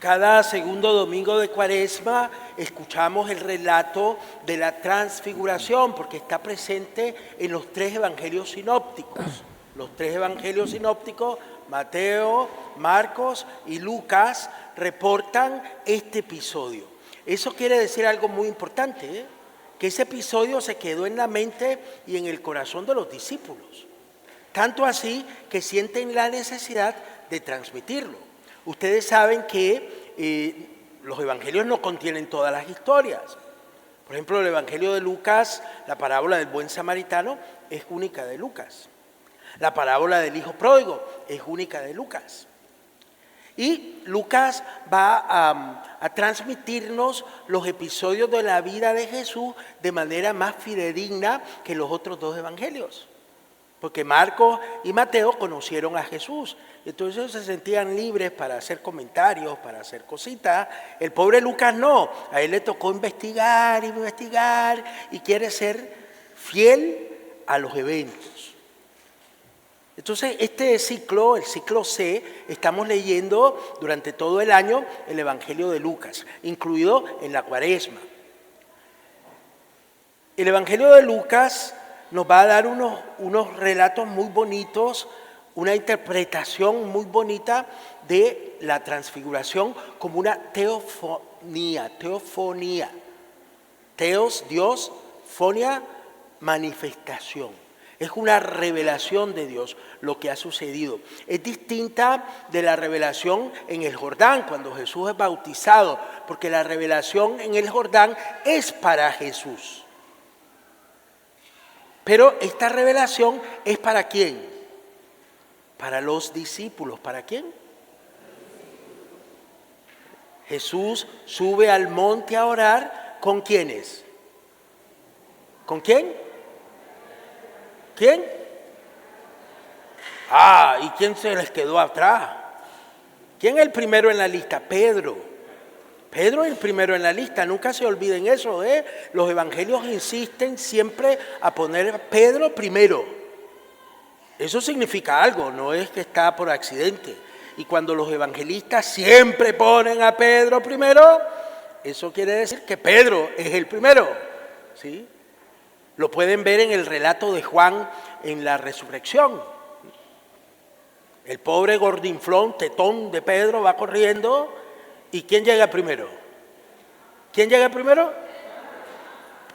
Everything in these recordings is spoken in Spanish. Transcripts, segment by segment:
Cada segundo domingo de Cuaresma escuchamos el relato de la transfiguración porque está presente en los tres evangelios sinópticos. Los tres evangelios sinópticos, Mateo, Marcos y Lucas, reportan este episodio. Eso quiere decir algo muy importante, que ese episodio se quedó en la mente y en el corazón de los discípulos. Tanto así que sienten la necesidad de transmitirlo. Ustedes saben que los evangelios no contienen todas las historias. Por ejemplo, el evangelio de Lucas, la parábola del buen samaritano, es única de Lucas. La parábola del hijo pródigo es única de Lucas. Y Lucas va a transmitirnos los episodios de la vida de Jesús de manera más fidedigna que los otros dos evangelios. Porque Marcos y Mateo conocieron a Jesús, entonces se sentían libres para hacer comentarios, para hacer cositas. El pobre Lucas no, a él le tocó investigar y quiere ser fiel a los eventos. Entonces este ciclo, el ciclo C, estamos leyendo durante todo el año el Evangelio de Lucas, incluido en la Cuaresma. El Evangelio de Lucas nos va a dar unos relatos muy bonitos, una interpretación muy bonita de la transfiguración como una teofonía. Teos, Dios, fonia, manifestación. Es una revelación de Dios lo que ha sucedido. Es distinta de la revelación en el Jordán, cuando Jesús es bautizado, porque la revelación en el Jordán es para Jesús. Pero esta revelación es ¿para quién? Para los discípulos. ¿Para quién? Jesús sube al monte a orar. ¿Con quiénes? ¿Con quién? ¿Quién? ¿Y quién se les quedó atrás? ¿Quién es el primero en la lista? Pedro. Pedro es el primero en la lista, nunca se olviden eso, Los evangelios insisten siempre a poner a Pedro primero. Eso significa algo, no es que está por accidente. Y cuando los evangelistas siempre ponen a Pedro primero, eso quiere decir que Pedro es el primero, ¿sí? Lo pueden ver en el relato de Juan en la resurrección. El pobre gordinflón, tetón de Pedro va corriendo. ¿Y quién llega primero? ¿Quién llega primero?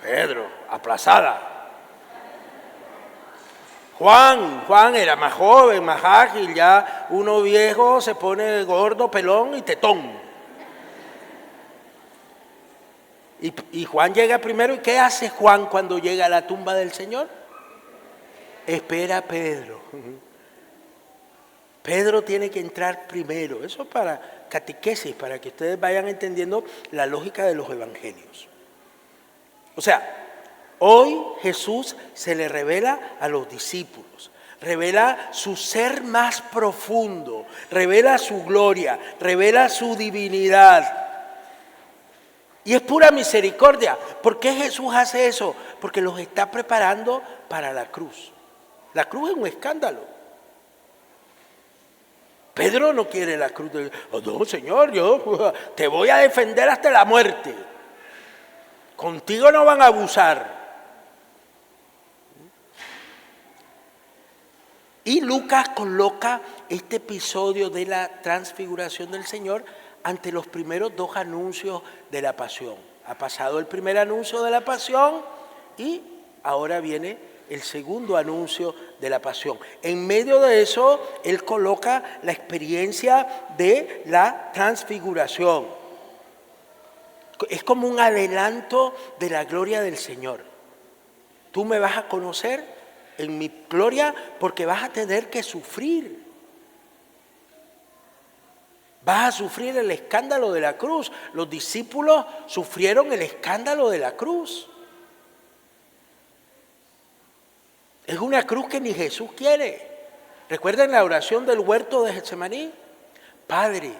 Pedro, aplazada. Juan era más joven, más ágil, ya uno viejo se pone gordo, pelón y tetón. Y Juan llega primero, ¿y qué hace Juan cuando llega a la tumba del Señor? Espera a Pedro. Pedro tiene que entrar primero. Eso para catequesis, para que ustedes vayan entendiendo la lógica de los evangelios. O sea, hoy Jesús se le revela a los discípulos, revela su ser más profundo, revela su gloria, revela su divinidad. Y es pura misericordia. ¿Por qué Jesús hace eso? Porque los está preparando para la cruz. La cruz es un escándalo. Pedro no quiere la cruz. No, Señor, yo te voy a defender hasta la muerte. Contigo no van a abusar. Y Lucas coloca este episodio de la transfiguración del Señor ante los primeros dos anuncios de la pasión. Ha pasado el primer anuncio de la pasión y ahora viene el segundo anuncio de la pasión. En medio de eso, él coloca la experiencia de la transfiguración. Es como un adelanto de la gloria del Señor. Tú me vas a conocer en mi gloria porque vas a tener que sufrir. Vas a sufrir el escándalo de la cruz. Los discípulos sufrieron el escándalo de la cruz. Es una cruz que ni Jesús quiere. ¿Recuerdan la oración del huerto de Getsemaní? Padre,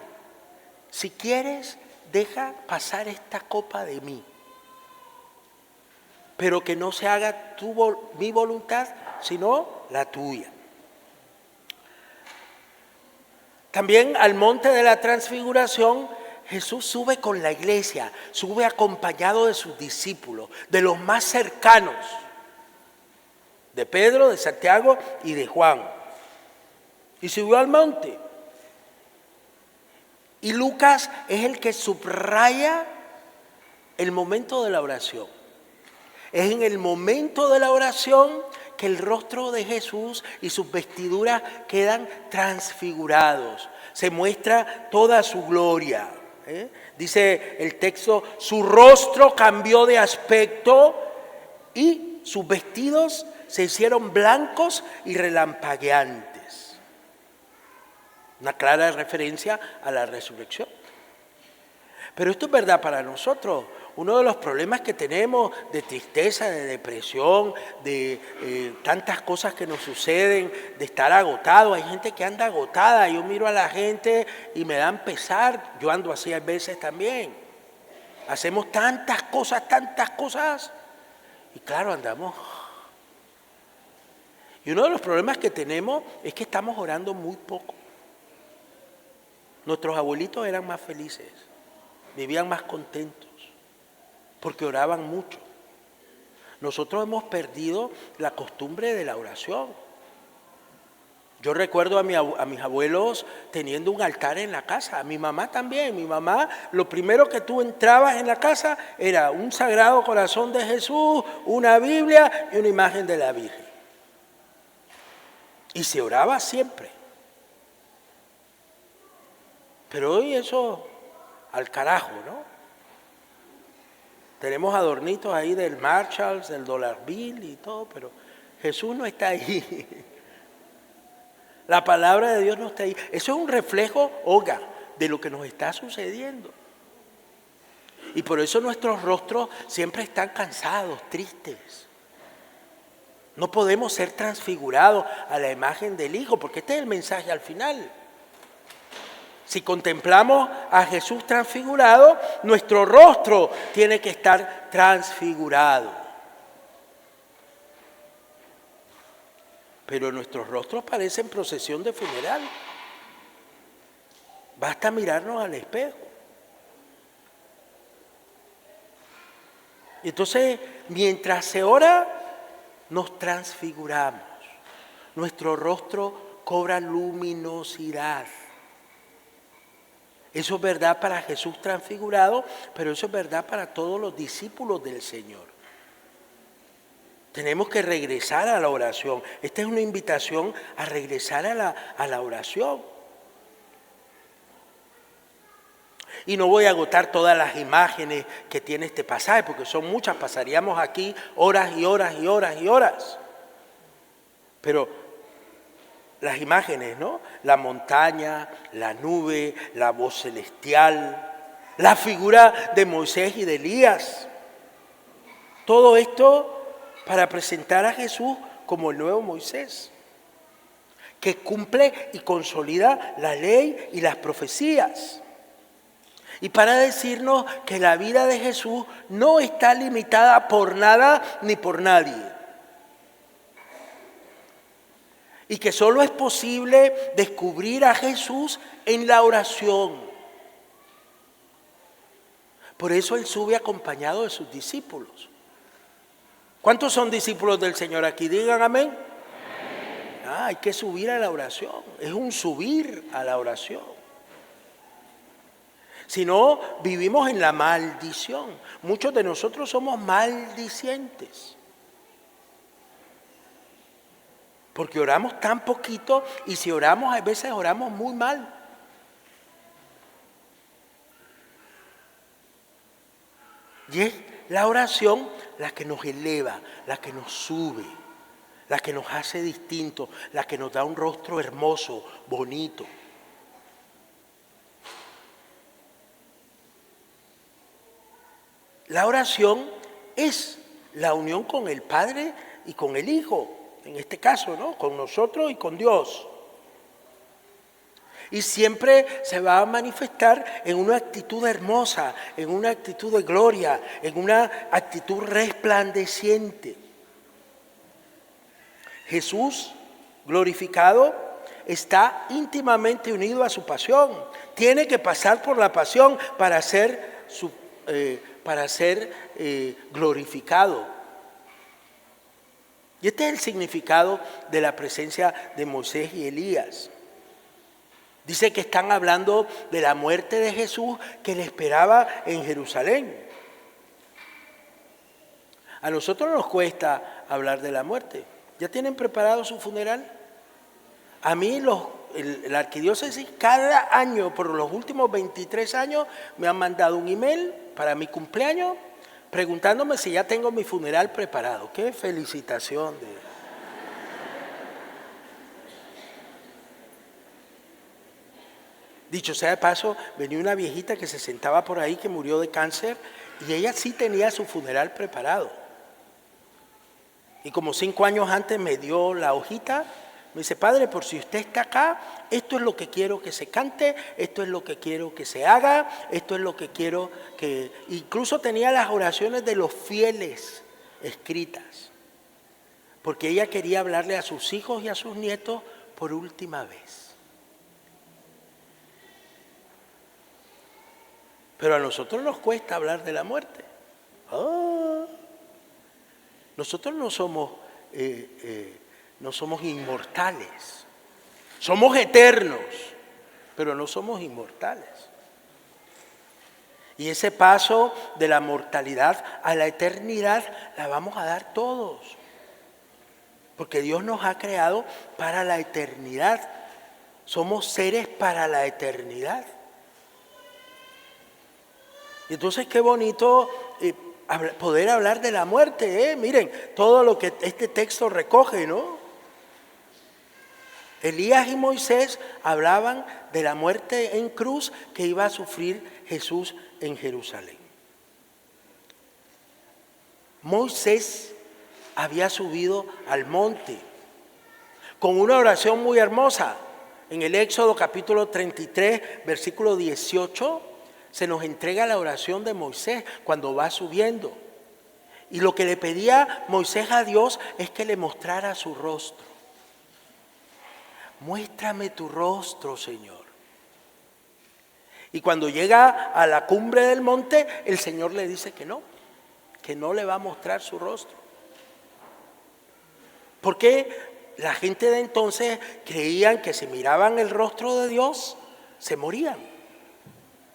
si quieres, deja pasar esta copa de mí, pero que no se haga mi voluntad, sino la tuya. También al monte de la transfiguración, Jesús sube con la iglesia, sube acompañado de sus discípulos, de los más cercanos, de Pedro, de Santiago y de Juan. Y subió al monte. Y Lucas es el que subraya el momento de la oración. Es en el momento de la oración que el rostro de Jesús y sus vestiduras quedan transfigurados. Se muestra toda su gloria. Dice el texto, su rostro cambió de aspecto y sus vestidos se hicieron blancos y relampagueantes. Una clara referencia a la resurrección. Pero esto es verdad para nosotros. Uno de los problemas que tenemos de tristeza, de depresión, de tantas cosas que nos suceden, de estar agotado. Hay gente que anda agotada. Yo miro a la gente y me dan pesar. Yo ando así a veces también. Hacemos tantas cosas. Y claro, andamos. Y uno de los problemas que tenemos es que estamos orando muy poco. Nuestros abuelitos eran más felices, vivían más contentos, porque oraban mucho. Nosotros hemos perdido la costumbre de la oración. Yo recuerdo a mis abuelos teniendo un altar en la casa, a mi mamá también. Mi mamá, lo primero que tú entrabas en la casa era un Sagrado Corazón de Jesús, una Biblia y una imagen de la Virgen. Y se oraba siempre. Pero hoy eso al carajo, ¿no? Tenemos adornitos ahí del Marshalls, del Dollar Bill y todo, pero Jesús no está ahí. La palabra de Dios no está ahí. Eso es un reflejo, oiga, de lo que nos está sucediendo. Y por eso nuestros rostros siempre están cansados, tristes. No podemos ser transfigurados a la imagen del Hijo, porque este es el mensaje al final. Si contemplamos a Jesús transfigurado, nuestro rostro tiene que estar transfigurado. Pero nuestros rostros parecen procesión de funeral. Basta mirarnos al espejo. Y entonces, mientras se ora, nos transfiguramos. Nuestro rostro cobra luminosidad. Eso es verdad para Jesús transfigurado, pero eso es verdad para todos los discípulos del Señor. Tenemos que regresar a la oración. Esta es una invitación a regresar a la oración. Y no voy a agotar todas las imágenes que tiene este pasaje, porque son muchas, pasaríamos aquí horas y horas y horas y horas. Pero las imágenes, ¿no? La montaña, la nube, la voz celestial, la figura de Moisés y de Elías. Todo esto para presentar a Jesús como el nuevo Moisés, que cumple y consolida la ley y las profecías. Y para decirnos que la vida de Jesús no está limitada por nada ni por nadie. Y que solo es posible descubrir a Jesús en la oración. Por eso Él sube acompañado de sus discípulos. ¿Cuántos son discípulos del Señor aquí? Digan amén. Hay que subir a la oración. Es un subir a la oración. Si no, vivimos en la maldición. Muchos de nosotros somos maldicientes. Porque oramos tan poquito y si oramos, a veces oramos muy mal. Y es la oración la que nos eleva, la que nos sube, la que nos hace distintos, la que nos da un rostro hermoso, bonito. La oración es la unión con el Padre y con el Hijo. En este caso, ¿no? Con nosotros y con Dios. Y siempre se va a manifestar en una actitud hermosa, en una actitud de gloria, en una actitud resplandeciente. Jesús glorificado está íntimamente unido a su pasión. Tiene que pasar por la pasión para ser glorificado. Y este es el significado de la presencia de Moisés y Elías. Dice que están hablando de la muerte de Jesús que le esperaba en Jerusalén. A nosotros nos cuesta hablar de la muerte. ¿Ya tienen preparado su funeral? A mí la arquidiócesis cada año, por los últimos 23 años, me han mandado un email para mi cumpleaños preguntándome si ya tengo mi funeral preparado. ¡Qué felicitación! Dicho sea de paso, venía una viejita que se sentaba por ahí que murió de cáncer y ella sí tenía su funeral preparado. Y como 5 años antes me dio la hojita, me dice, padre, por si usted está acá, esto es lo que quiero que se cante, esto es lo que quiero que se haga, esto es lo que quiero que... Incluso tenía las oraciones de los fieles escritas, porque ella quería hablarle a sus hijos y a sus nietos por última vez. Pero a nosotros nos cuesta hablar de la muerte. Nosotros no somos inmortales. Somos eternos, pero no somos inmortales. Y ese paso de la mortalidad a la eternidad la vamos a dar todos. Porque Dios nos ha creado para la eternidad. Somos seres para la eternidad. Y entonces qué bonito poder hablar de la muerte, ¿eh? Miren, todo lo que este texto recoge, ¿no? Elías y Moisés hablaban de la muerte en cruz que iba a sufrir Jesús en Jerusalén. Moisés había subido al monte con una oración muy hermosa. En el Éxodo capítulo 33, versículo 18, se nos entrega la oración de Moisés cuando va subiendo. Y lo que le pedía Moisés a Dios es que le mostrara su rostro. Muéstrame tu rostro, Señor. Y cuando llega a la cumbre del monte, el Señor le dice que no le va a mostrar su rostro. Porque la gente de entonces creían que si miraban el rostro de Dios, se morían.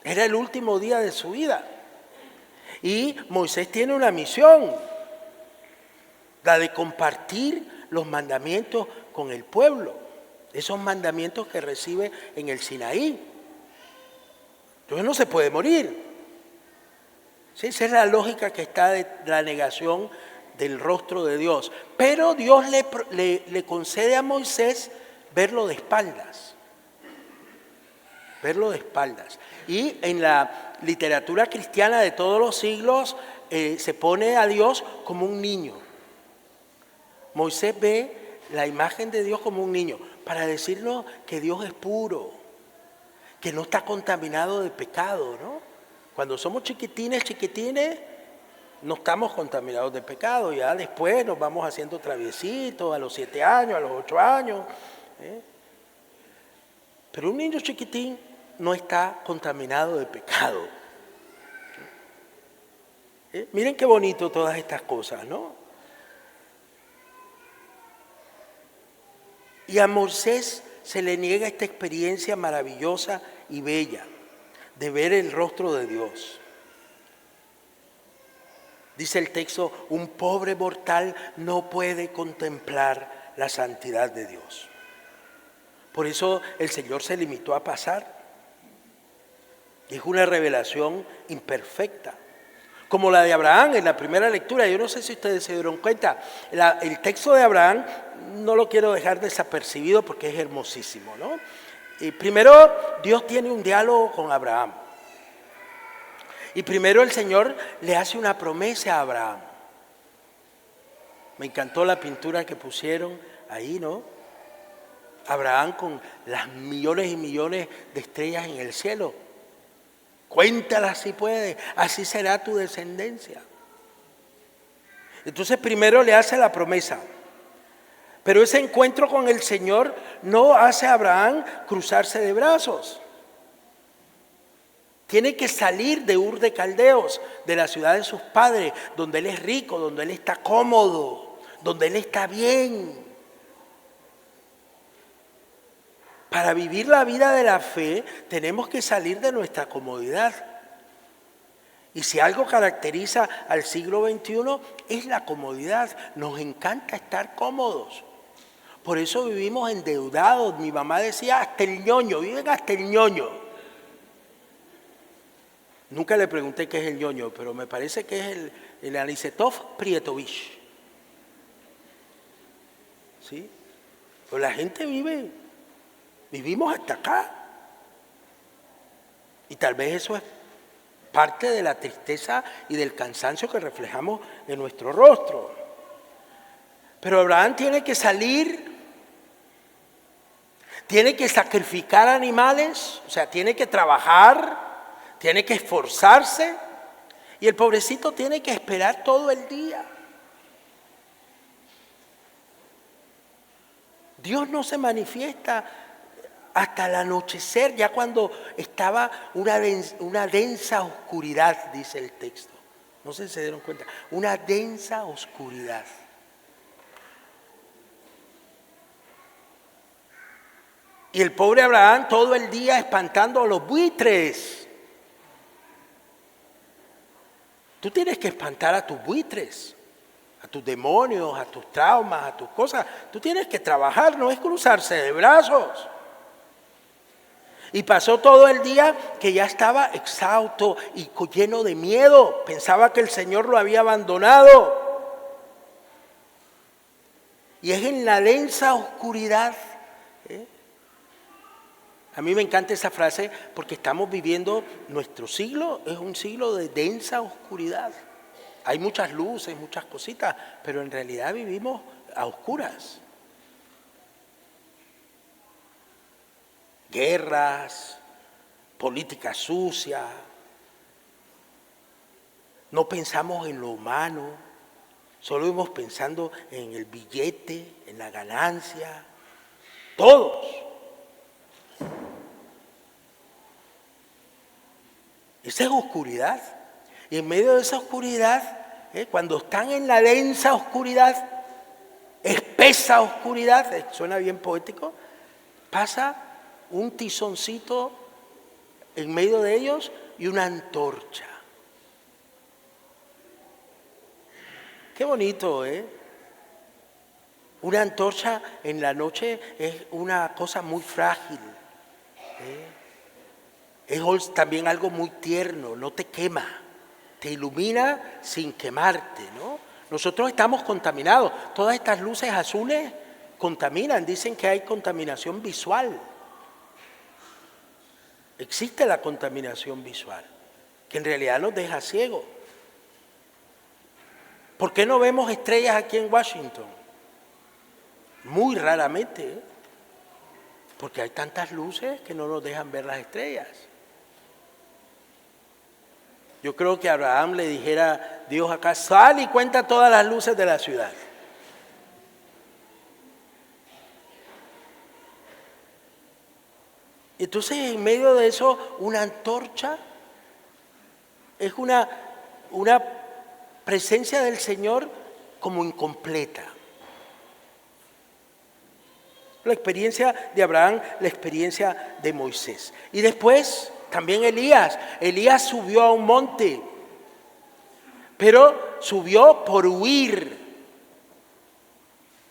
Era el último día de su vida. Y Moisés tiene una misión, la de compartir los mandamientos con el pueblo. Esos mandamientos que recibe en el Sinaí. Entonces no se puede morir. ¿Sí? Esa es la lógica que está de la negación del rostro de Dios. Pero Dios le concede a Moisés verlo de espaldas. Verlo de espaldas. Y en la literatura cristiana de todos los siglos se pone a Dios como un niño. Moisés ve la imagen de Dios como un niño para decirnos que Dios es puro, que no está contaminado de pecado, ¿no? Cuando somos chiquitines, no estamos contaminados de pecado. Ya después nos vamos haciendo traviesitos a los 7 años, a los 8 años. Pero un niño chiquitín no está contaminado de pecado. Miren qué bonito todas estas cosas, ¿no? Y a Moisés se le niega esta experiencia maravillosa y bella de ver el rostro de Dios. Dice el texto, un pobre mortal no puede contemplar la santidad de Dios. Por eso el Señor se limitó a pasar. Es una revelación imperfecta, como la de Abraham en la primera lectura. Yo no sé si ustedes se dieron cuenta, el texto de Abraham no lo quiero dejar desapercibido porque es hermosísimo, ¿no? Y primero Dios tiene un diálogo con Abraham. Y primero el Señor le hace una promesa a Abraham. Me encantó la pintura que pusieron ahí, ¿no? Abraham con las millones y millones de estrellas en el cielo. Cuéntalas si puedes, así será tu descendencia. Entonces primero le hace la promesa. Pero ese encuentro con el Señor no hace a Abraham cruzarse de brazos. Tiene que salir de Ur de Caldeos, de la ciudad de sus padres, donde él es rico, donde él está cómodo, donde él está bien. Para vivir la vida de la fe tenemos que salir de nuestra comodidad. Y si algo caracteriza al siglo XXI es la comodidad. Nos encanta estar cómodos. Por eso vivimos endeudados. Mi mamá decía hasta el ñoño, viven hasta el ñoño. Nunca le pregunté qué es el ñoño, pero me parece que es el Anisetov Prietovich. ¿Sí? Pues la gente vivimos hasta acá. Y tal vez eso es parte de la tristeza y del cansancio que reflejamos en nuestro rostro. Pero Abraham tiene que salir, tiene que sacrificar animales, o sea, tiene que trabajar, tiene que esforzarse, y el pobrecito tiene que esperar todo el día. Dios no se manifiesta hasta el anochecer, ya cuando estaba una densa oscuridad, dice el texto. No sé si se dieron cuenta, una densa oscuridad. Y el pobre Abraham todo el día espantando a los buitres. Tú tienes que espantar a tus buitres, a tus demonios, a tus traumas, a tus cosas. Tú tienes que trabajar, no es cruzarse de brazos. Y pasó todo el día que ya estaba exhausto y lleno de miedo. Pensaba que el Señor lo había abandonado. Y es en la densa oscuridad. A mí me encanta esa frase porque estamos viviendo, nuestro siglo es un siglo de densa oscuridad. Hay muchas luces, muchas cositas, pero en realidad vivimos a oscuras. Guerras, política sucia. No pensamos en lo humano, solo vivimos pensando en el billete, en la ganancia. Todos. Esa es oscuridad. Y en medio de esa oscuridad, cuando están en la densa oscuridad, espesa oscuridad, suena bien poético, pasa un tizoncito en medio de ellos y una antorcha. Qué bonito, ¿eh? Una antorcha en la noche es una cosa muy frágil, Es también algo muy tierno, no te quema, te ilumina sin quemarte, ¿no? Nosotros estamos contaminados, todas estas luces azules contaminan, dicen que hay contaminación visual. Existe la contaminación visual, que en realidad nos deja ciegos. ¿Por qué no vemos estrellas aquí en Washington? Muy raramente, porque hay tantas luces que no nos dejan ver las estrellas. Yo creo que a Abraham le dijera Dios acá, sal y cuenta todas las luces de la ciudad. Entonces, en medio de eso, una antorcha es una presencia del Señor como incompleta. La experiencia de Abraham, la experiencia de Moisés. Y después, también Elías. Elías subió a un monte, pero subió por huir.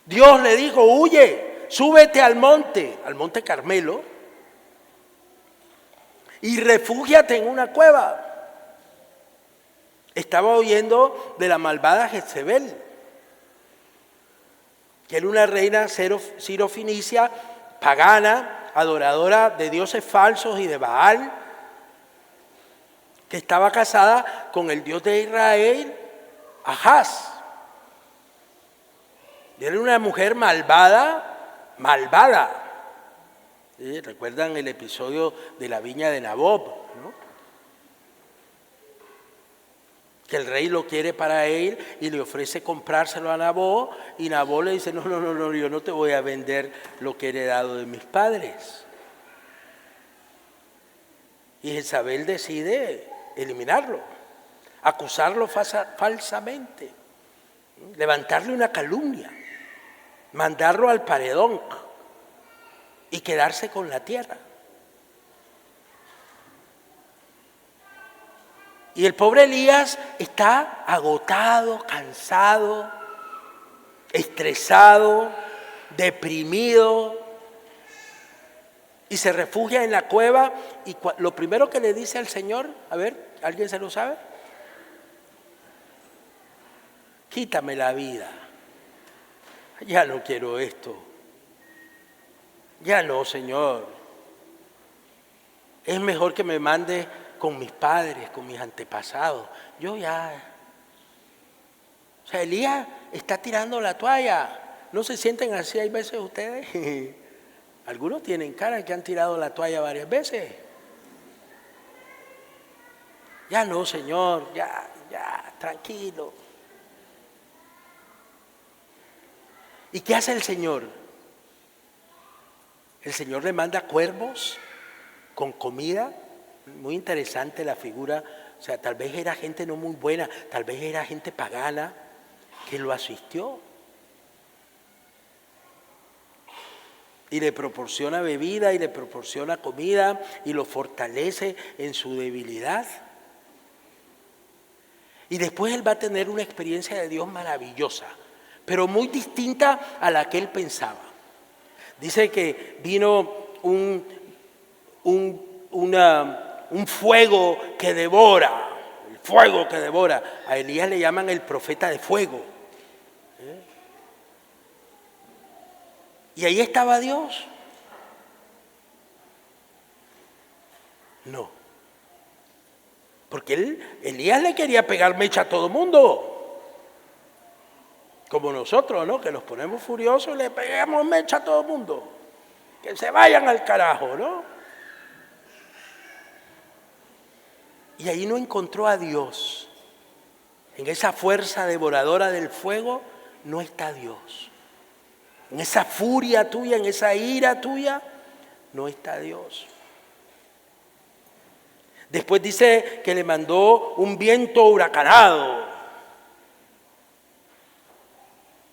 Dios le dijo, huye, súbete al Monte Carmelo, y refúgiate en una cueva. Estaba oyendo de la malvada Jezebel, que era una reina sirofenicia, pagana, adoradora de dioses falsos y de Baal, que estaba casada con el Dios de Israel, Ahaz. Y era una mujer malvada. ¿Sí? ¿Recuerdan el episodio de la viña de Nabob, ¿no? que el rey lo quiere para él y le ofrece comprárselo a Nabot, y Nabot le dice, no, yo no te voy a vender lo que he heredado de mis padres. Y Jezabel decide eliminarlo, acusarlo falsamente, levantarle una calumnia, mandarlo al paredón y quedarse con la tierra. Y el pobre Elías está agotado, cansado, estresado, deprimido, y se refugia en la cueva, y lo primero que le dice al Señor, a ver, ¿alguien se lo sabe? Quítame la vida, ya no quiero esto, ya no, Señor, es mejor que me mande con mis padres, con mis antepasados. Yo ya... O sea, Elías está tirando la toalla. ¿No se sienten así hay veces ustedes? Algunos tienen cara que han tirado la toalla varias veces. Ya no, Señor, ya, tranquilo. ¿Y qué hace el Señor? El Señor le manda cuervos con comida. Muy interesante la figura, o sea, tal vez era gente no muy buena, tal vez era gente pagana que lo asistió. Y le proporciona bebida y le proporciona comida y lo fortalece en su debilidad. Y después él va a tener una experiencia de Dios maravillosa, pero muy distinta a la que él pensaba. Dice que vino un fuego que devora, el fuego que devora. A Elías le llaman el profeta de fuego. ¿Y ahí estaba Dios? No. Porque Elías le quería pegar mecha a todo mundo. Como nosotros, ¿no? Que nos ponemos furiosos y le pegamos mecha a todo mundo. Que se vayan al carajo, ¿no? Y ahí no encontró a Dios. En esa fuerza devoradora del fuego no está Dios. En esa furia tuya, en esa ira tuya, no está Dios. Después dice que le mandó un viento huracanado.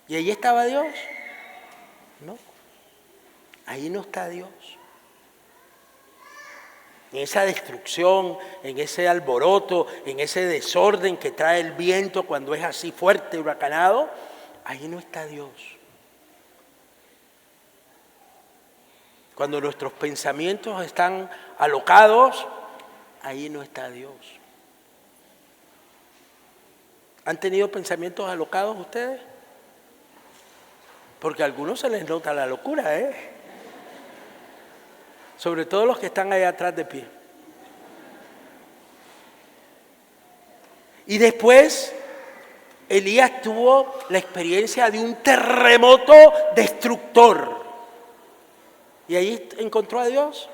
¿Y ahí estaba Dios? No. Ahí no está Dios. En esa destrucción, en ese alboroto, en ese desorden que trae el viento cuando es así fuerte, huracanado, ahí no está Dios. Cuando nuestros pensamientos están alocados, ahí no está Dios. ¿Han tenido pensamientos alocados ustedes? Porque a algunos se les nota la locura, ¿eh? Sobre todo los que están allá atrás de pie. Y después, Elías tuvo la experiencia de un terremoto destructor. ¿Y ahí encontró a Dios?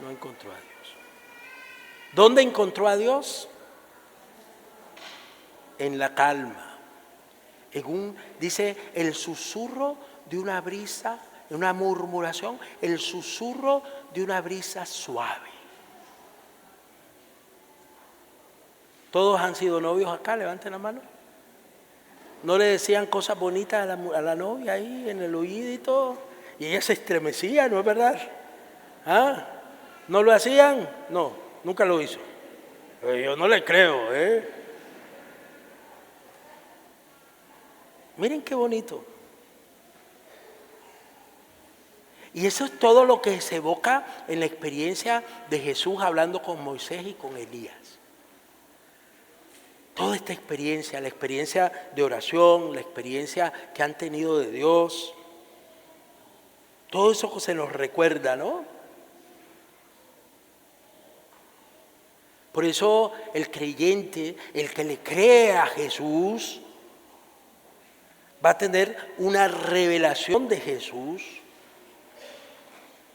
No encontró a Dios. ¿Dónde encontró a Dios? En la calma. Dice, el susurro de una brisa, una murmuración, el susurro de una brisa suave. ¿Todos han sido novios acá? Levanten la mano. ¿No le decían cosas bonitas a la novia ahí en el oído y todo? Y ella se estremecía, ¿no es verdad? ¿Ah? ¿No lo hacían? No, nunca lo hizo. Yo no le creo, ¿eh? Miren qué bonito. Y eso es todo lo que se evoca en la experiencia de Jesús hablando con Moisés y con Elías. Toda esta experiencia, la experiencia de oración, la experiencia que han tenido de Dios, todo eso se nos recuerda, ¿no? Por eso el creyente, el que le cree a Jesús, va a tener una revelación de Jesús,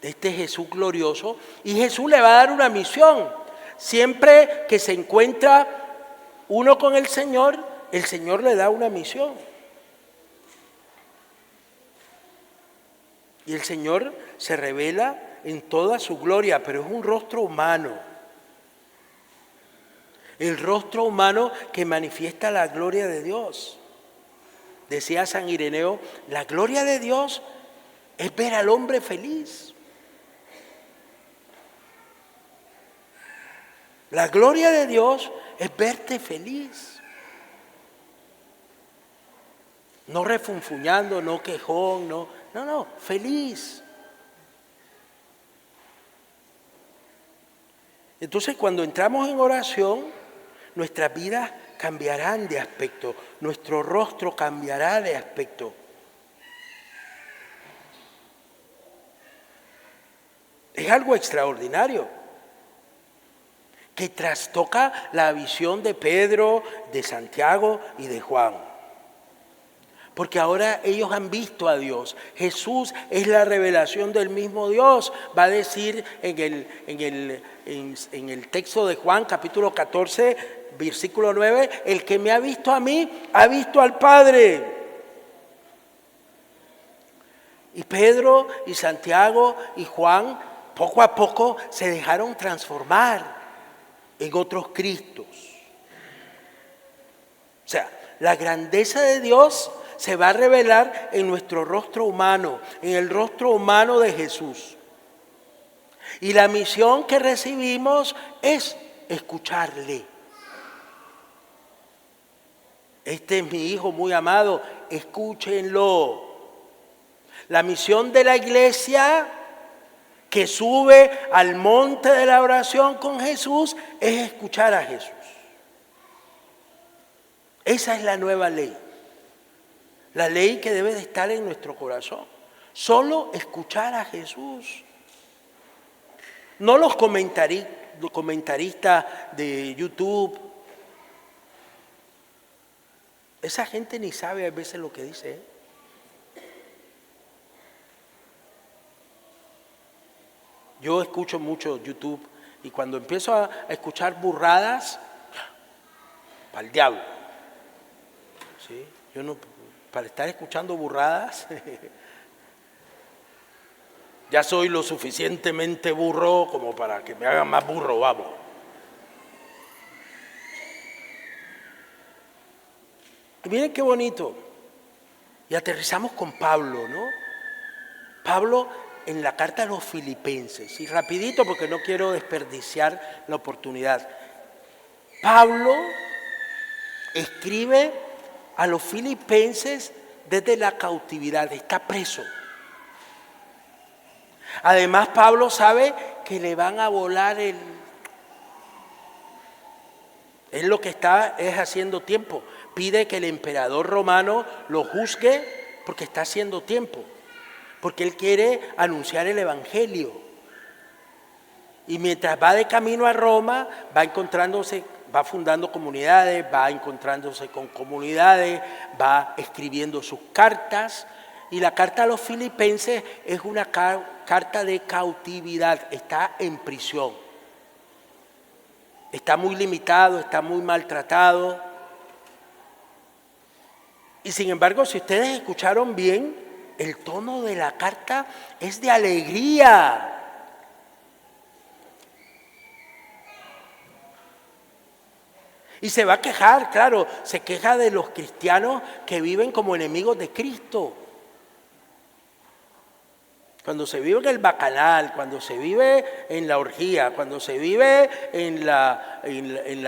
de este Jesús glorioso, y Jesús le va a dar una misión. Siempre que se encuentra uno con el Señor le da una misión. Y el Señor se revela en toda su gloria, pero es un rostro humano. El rostro humano que manifiesta la gloria de Dios. Decía San Ireneo, la gloria de Dios es ver al hombre feliz. La gloria de Dios es verte feliz. No refunfuñando, no quejón, no, feliz. Entonces, cuando entramos en oración, nuestras vidas cambiarán de aspecto, nuestro rostro cambiará de aspecto. Es algo extraordinario, que trastoca la visión de Pedro, de Santiago y de Juan. Porque ahora ellos han visto a Dios. Jesús es la revelación del mismo Dios. Va a decir en el texto de Juan, capítulo 14, versículo 9, el que me ha visto a mí, ha visto al Padre. Y Pedro y Santiago y Juan, poco a poco se dejaron transformar en otros Cristos. O sea, la grandeza de Dios se va a revelar en nuestro rostro humano, en el rostro humano de Jesús. Y la misión que recibimos es escucharle. Este es mi hijo muy amado, escúchenlo. La misión de la iglesia que sube al monte de la oración con Jesús es escuchar a Jesús. Esa es la nueva ley. La ley que debe de estar en nuestro corazón. Solo escuchar a Jesús. No los comentaristas de YouTube. Esa gente ni sabe a veces lo que dice, ¿eh? Yo escucho mucho YouTube y cuando empiezo a escuchar burradas, para el diablo. ¿Sí? Yo no... Para estar escuchando burradas, ya soy lo suficientemente burro como para que me hagan más burro, vamos. Y miren qué bonito. Y aterrizamos con Pablo, ¿no? Pablo en la carta a los Filipenses. Y rapidito porque no quiero desperdiciar la oportunidad. Pablo escribe a los filipenses desde la cautividad, está preso. Además, Pablo sabe que le van a volar Él lo que está es haciendo tiempo. Pide que el emperador romano lo juzgue porque está haciendo tiempo. Porque él quiere anunciar el evangelio. Y mientras va de camino a Roma, va fundando comunidades, va encontrándose con comunidades, va escribiendo sus cartas. Y la carta a los filipenses es una carta de cautividad, está en prisión. Está muy limitado, está muy maltratado. Y sin embargo, si ustedes escucharon bien, el tono de la carta es de alegría. Y se va a quejar, claro, se queja de los cristianos que viven como enemigos de Cristo. Cuando se vive en el bacanal, cuando se vive en la orgía, cuando se vive en la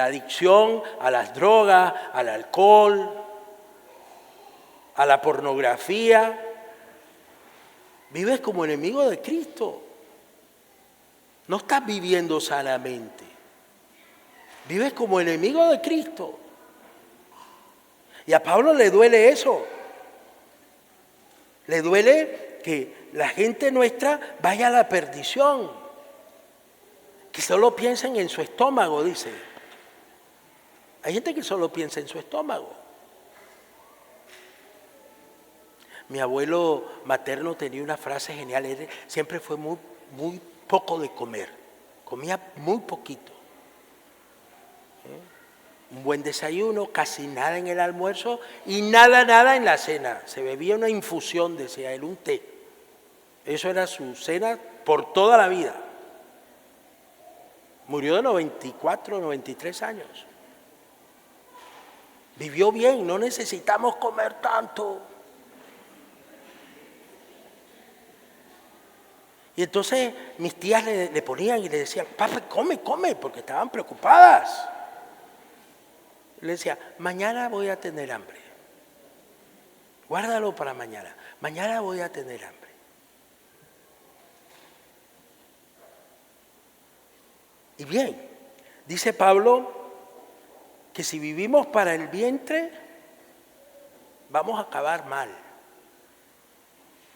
adicción a las drogas, al alcohol, a la pornografía, vives como enemigo de Cristo. No estás viviendo sanamente. Vives como enemigo de Cristo. Y a Pablo le duele eso. Le duele que la gente nuestra vaya a la perdición. Que solo piensen en su estómago, dice. Hay gente que solo piensa en su estómago. Mi abuelo materno tenía una frase genial. Él siempre fue muy poco de comer. Comía muy poquito. un buen desayuno, casi nada en el almuerzo y nada en la cena. Se bebía una infusión, decía él, un té. Eso era su cena por toda la vida. Murió de 94, 93 años. Vivió bien, no necesitamos comer tanto. Y entonces mis tías le ponían y le decían, papá, come, porque estaban preocupadas. Le decía, mañana voy a tener hambre. Guárdalo para mañana. Mañana voy a tener hambre. Y bien, dice Pablo que si vivimos para el vientre, vamos a acabar mal.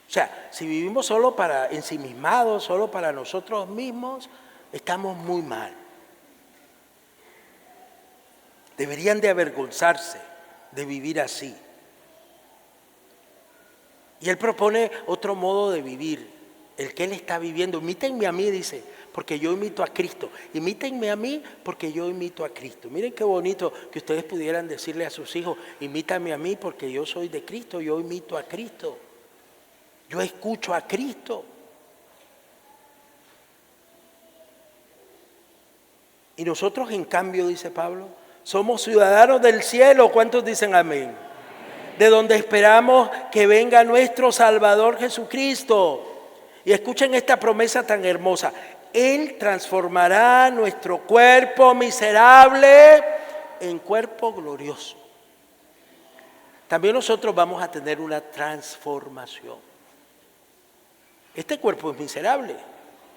O sea, si vivimos solo para ensimismados, solo para nosotros mismos, estamos muy mal. Deberían de avergonzarse de vivir así. Y él propone otro modo de vivir, el que él está viviendo. Imítenme a mí, dice, porque yo imito a Cristo. Imítenme a mí porque yo imito a Cristo. Miren qué bonito que ustedes pudieran decirle a sus hijos, imítame a mí porque yo soy de Cristo, yo imito a Cristo. Yo escucho a Cristo. Y nosotros, en cambio, dice Pablo, somos ciudadanos del cielo. ¿Cuántos dicen amén? De donde esperamos que venga nuestro Salvador Jesucristo. Y escuchen esta promesa tan hermosa. Él transformará nuestro cuerpo miserable en cuerpo glorioso. También nosotros vamos a tener una transformación. Este cuerpo es miserable.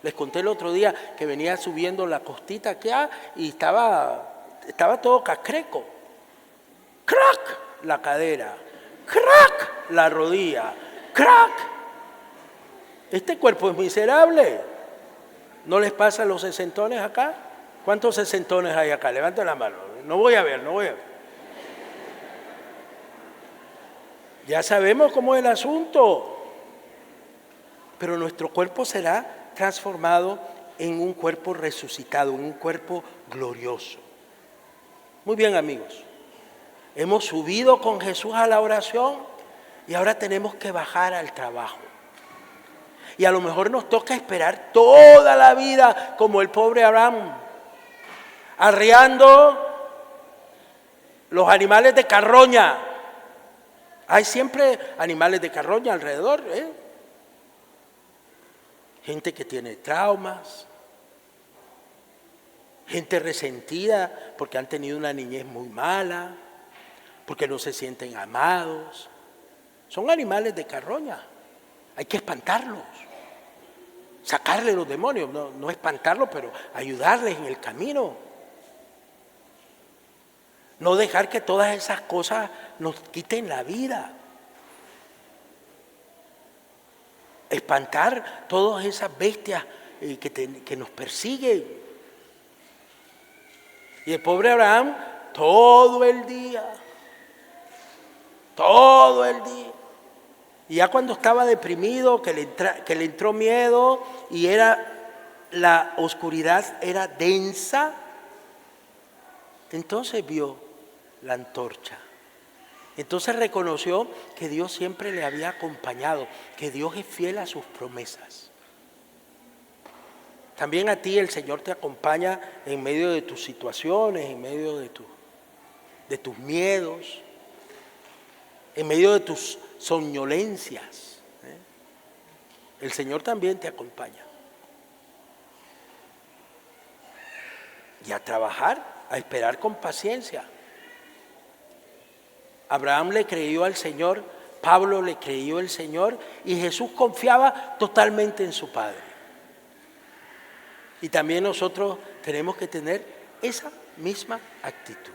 Les conté el otro día que venía subiendo la costita acá y estaba todo cacreco. ¡Crack! La cadera. ¡Crack! La rodilla. ¡Crack! Este cuerpo es miserable. ¿No les pasa a los sesentones acá? ¿Cuántos sesentones hay acá? Levanten la mano. No voy a ver. Ya sabemos cómo es el asunto. Pero nuestro cuerpo será transformado en un cuerpo resucitado, en un cuerpo glorioso. Muy bien, amigos. Hemos subido con Jesús a la oración y ahora tenemos que bajar al trabajo. Y a lo mejor nos toca esperar toda la vida como el pobre Abraham, arriando los animales de carroña. Hay siempre animales de carroña alrededor, Gente que tiene traumas, gente resentida porque han tenido una niñez muy mala, porque no se sienten amados. Son animales de carroña, hay que espantarlos, sacarle los demonios, no espantarlos, pero ayudarles en el camino. No dejar que todas esas cosas nos quiten la vida. Espantar todas esas bestias que nos persiguen. Y el pobre Abraham, todo el día. Y ya cuando estaba deprimido, que le entró miedo y la oscuridad era densa, entonces vio la antorcha. Entonces reconoció que Dios siempre le había acompañado, que Dios es fiel a sus promesas. También a ti el Señor te acompaña en medio de tus situaciones, en medio de tus miedos, en medio de tus somnolencias. El Señor también te acompaña. Y a trabajar, a esperar con paciencia. Abraham le creyó al Señor, Pablo le creyó al Señor y Jesús confiaba totalmente en su Padre. Y también nosotros tenemos que tener esa misma actitud.